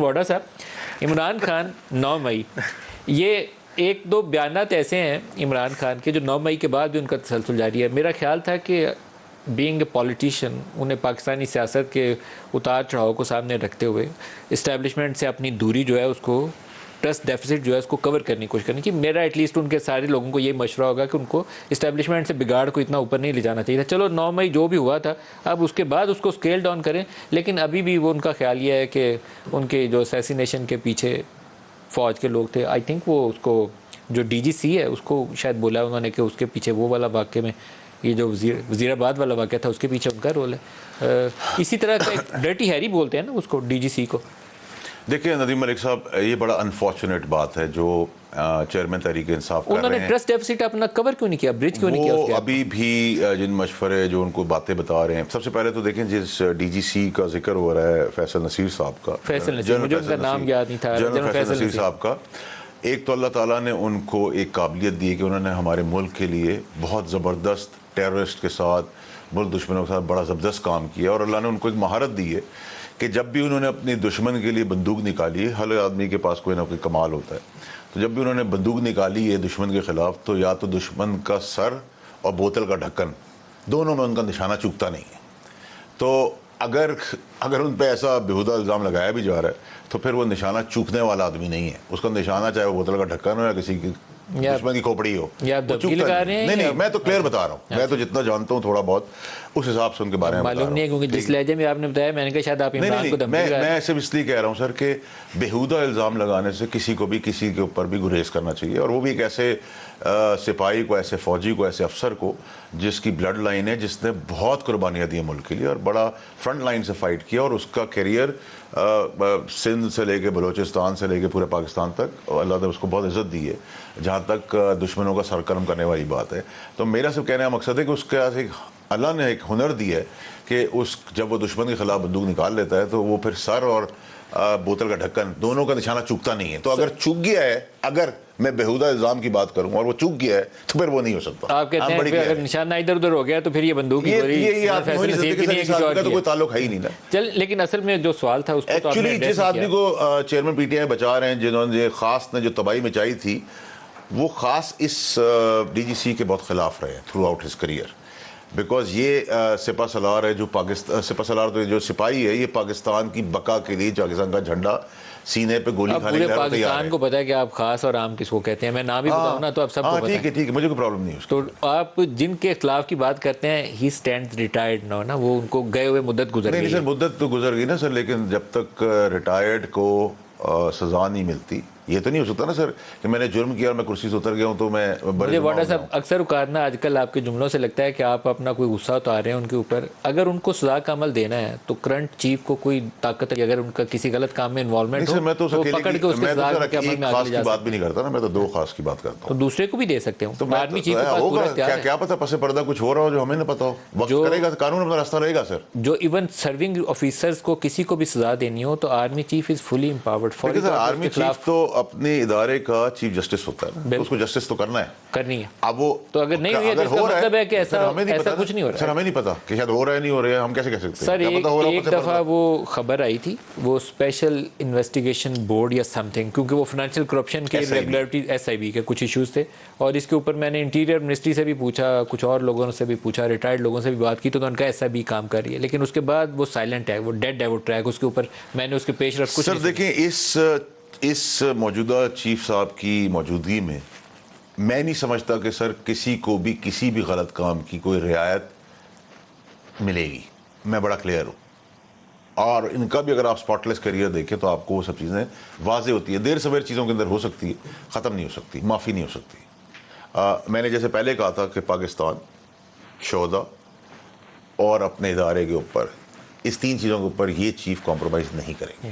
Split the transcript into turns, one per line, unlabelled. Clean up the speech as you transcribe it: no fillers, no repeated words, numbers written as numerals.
واڈا صاحب، عمران خان 9 مئی، یہ ایک دو بیانات ایسے ہیں عمران خان کے جو 9 مئی کے بعد بھی ان کا تسلسل جاری ہے. میرا خیال تھا کہ بینگ اے پولیٹیشین انہیں پاکستانی سیاست کے اتار چڑھاؤ کو سامنے رکھتے ہوئے اسٹیبلشمنٹ سے اپنی دوری جو ہے اس کو، ٹرسٹ ڈیفیسٹ جو ہے اس کو کور کرنے کی کوشش کرنی. کہ میرا ایٹ لیسٹ ان کے سارے لوگوں کو یہ مشورہ ہوگا کہ ان کو اسٹیبلشمنٹ سے بگاڑ کو اتنا اوپر نہیں لے جانا چاہیے تھا. چلو 9 مئی جو بھی ہوا تھا، اب اس کے بعد اس کو اسکیل ڈاؤن کریں، لیکن ابھی بھی وہ ان کا خیال یہ ہے کہ ان کے جو اسیسینیشن کے پیچھے فوج کے لوگ تھے، آئی تھنک وہ اس کو جو ڈی جی سی ہے اس کو شاید بولا انہوں نے کہ اس کے پیچھے وہ والا واقعے میں یہ جو وزیر آباد والا واقعہ تھا اس کے پیچھے ان کا رول ہے. اسی طرح کا ایک ڈرٹی ہیری بولتے ہیں نا اس کو، ڈی جی سی کو.
دیکھیں ندیم ملک صاحب، یہ بڑا انفارچونیٹ بات ہے جو چیئرمین تحریک انصاف کر رہے ہیں.
انہوں نے ٹرسٹ ڈیفیسٹ اپنا کور کیوں نہیں کیا، برج کیوں نہیں کیا؟
وہ ابھی بھی جن مشورے جو ان کو باتیں بتا رہے ہیں، سب سے پہلے تو دیکھیں جس ڈی جی سی کا ذکر ہو رہا ہے فیصل نصیر صاحب کا،
فیصل نصیر، مجھے ان کا نام یاد نہیں تھا،
جنرل فیصل نصیر صاحب کا. ایک تو اللہ تعالیٰ نے ان کو ایک قابلیت دی کہ انہوں نے ہمارے ملک کے لیے بہت زبردست ٹیررسٹ کے ساتھ، ملک دشمنوں کے ساتھ بڑا زبردست کام کیا، اور اللہ نے ان کو ایک مہارت دی ہے کہ جب بھی انہوں نے اپنی دشمن کے لیے بندوق نکالی ہے، ہر آدمی کے پاس کوئی نہ کوئی کمال ہوتا ہے، تو جب بھی انہوں نے بندوق نکالی ہے دشمن کے خلاف، تو یا تو دشمن کا سر اور بوتل کا ڈھکن دونوں میں ان کا نشانہ چوکتا نہیں ہے. تو اگر ان پہ ایسا بیہودہ الزام لگایا بھی جا رہا ہے تو پھر وہ نشانہ چوکنے والا آدمی نہیں ہے. اس کا نشانہ چاہے وہ بوتل کا ڈھکن ہو یا کسی کی دشمن کی کھوپڑی ہو، نہیں، میں تو کلیئر بتا رہا ہوں. میں تو جتنا جانتا ہوں تھوڑا بہت اس حساب سے ان کے بارے میں
معلوم نہیں ہے، کیونکہ جس لہجے میں آپ نے بتایا میں نے کہا شاید آپ عمران کو دھمکی لگا رہے ہیں.
میں صرف اس لیے کہہ رہا ہوں سر کہ بیہودہ الزام لگانے سے کسی کو بھی کسی کے اوپر بھی گریز کرنا چاہیے، اور وہ بھی ایک ایسے سپاہی کو، ایسے فوجی کو، ایسے افسر کو جس کی بلڈ لائن ہے، جس نے بہت قربانیاں دی ہیں ملک کے لیے اور بڑا فرنٹ لائن سے فائٹ کیا، اور اس کا کیریئر سندھ سے لے کے بلوچستان سے لے کے پورے پاکستان تک اللہ نے اس کو بہت عزت دی ہے، جہاں تک دشمنوں کا سر قلم کرنے والی بات ہے. تو میرا صرف کہنے کا مقصد ہے کہ اس کے پاس ایک اللہ نے ایک ہنر دی ہے کہ جب وہ دشمن کے خلاف بندوق نکال لیتا ہے تو وہ پھر سر اور بوتل کا ڈھکن دونوں کا نشانہ چوکتا نہیں ہے. تو اگر چوک گیا ہے، اگر میں بیہودہ الزام کی بات کروں اور وہ چوک گیا ہے تو پھر وہ نہیں ہو سکتا.
آپ کہتے ہیں کہ اگر نشانہ ادھر ادھر ہو گیا تو پھر یہ بندوق
کا تو کوئی تعلق ہے ہی نہیں نا.
چل، لیکن اصل میں جو سوال تھا اس کو
ایکچولی جس آدمی کو چیئرمین پی ٹی آئی بچا رہے ہیں، جنہوں نے خاص نے جو تباہی مچائی تھی، وہ خاص اس ڈی جی سی کے بہت خلاف رہے through out his career. Because یہ سپہ سالار ہے جو سپہ سالار تو جو سپاہی ہے، یہ پاکستان کی بقا کے لیے پاکستان کا جھنڈا سینے پہ گولی کھانے کے لیے تیار ہے.
پاکستان کو پتا ہے کہ آپ خاص اور عام کس کو کہتے ہیں، میں نام ہی بتاؤں نا تو آپ سب کو پتا ہے.
ٹھیک ہے، مجھے کوئی پرابلم نہیں ہے.
تو آپ جن کے خلاف کی بات کرتے ہیں، ہی اسٹینڈز ریٹائرڈ نا، وہ ان کو گئے ہوئے مدت گزر گئی.
نہیں سر، مدت تو گزر گئی نا سر، لیکن جب تک ریٹائرڈ کو سزا نہیں ملتی، یہ تو نہیں ہو سکتا نا سر کہ میں نے جرم کیا اور میں کرسی سے اتر گیا ہوں تو میں.
مجھے واڈا صاحب اکثر اوقات نا آج کل آپ کے جملوں سے لگتا ہے کہ آپ اپنا کوئی غصہ اتار رہے ہیں ان کے اوپر. اگر ان کو سزا کا عمل دینا ہے تو کرنٹ چیف کو کوئی طاقت ہے، اگر ان کا کسی غلط کام میں انوالومنٹ ہو تو پکڑ کے اس کے سزا کے عمل میں آگے لے جا سکتے ہیں.
بات بھی نہیں کرتا نا، میں تو 2 خاص کی بات کرتا ہوں.
تو دوسرے کو بھی دے سکتے ہوں. آرمی چیف
کیا پتہ پس پردہ کچھ ہو رہا ہو جو ہمیں نہ پتا ہو. وقت کرے گا، قانون اپنا راستہ رہے گا سر.
جو ایون سرونگ آفیسرز کو کسی کو بھی سزا دینی ہو تو آرمی چیف از فلی امپاورڈ.
آرمی چیف تو اپنے ادارے کا چیف جسٹس ہوتا ہے، اس کو جسٹس تو کرنا ہے. اب وہ
تو اگر نہیں ہوئی ہے تو اس کا مطلب ہے کہ ایسا کچھ نہیں ہو رہا ہے.
سر ہمیں نہیں پتا کہ شاید ہو رہا ہے نہیں ہو رہا ہے، ہم کیسے کہہ سکتے ہیں.
سر ایک دفعہ وہ خبر آئی تھی، وہ اسپیشل انویسٹیگیشن بورڈ یا سم تھنگ، کیونکہ وہ فائنینشیل کرپشن کے ریگولرٹی SIB کے کچھ ایشوز تھے، اور اس کے اوپر میں نے انٹیریئر منسٹری سے بھی پوچھا، کچھ اور لوگوں سے بھی پوچھا، ریٹائرڈ لوگوں سے بھی بات کی، تو ان کا SIB کام کر رہی ہے. لیکن اس کے بعد وہ سائلنٹ ہے، وہ ڈیڈ ہے وہ ٹریک. اس کے اوپر میں نے اس کے پیش رفت کچھ.
سر دیکھیں، اس موجودہ چیف صاحب کی موجودگی میں میں نہیں سمجھتا کہ سر کسی کو بھی کسی بھی غلط کام کی کوئی رعایت ملے گی. میں بڑا کلیئر ہوں، اور ان کا بھی اگر آپ اسپاٹ لیس کیریئر دیکھیں تو آپ کو وہ سب چیزیں واضح ہوتی ہیں. دیر سویر چیزوں کے اندر ہو سکتی ہے، ختم نہیں ہو سکتی، معافی نہیں ہو سکتی. میں نے جیسے پہلے کہا تھا کہ پاکستان شہدا اور اپنے ادارے کے اوپر، اس 3 چیزوں کے اوپر یہ چیف کمپرومائز نہیں کریں گے.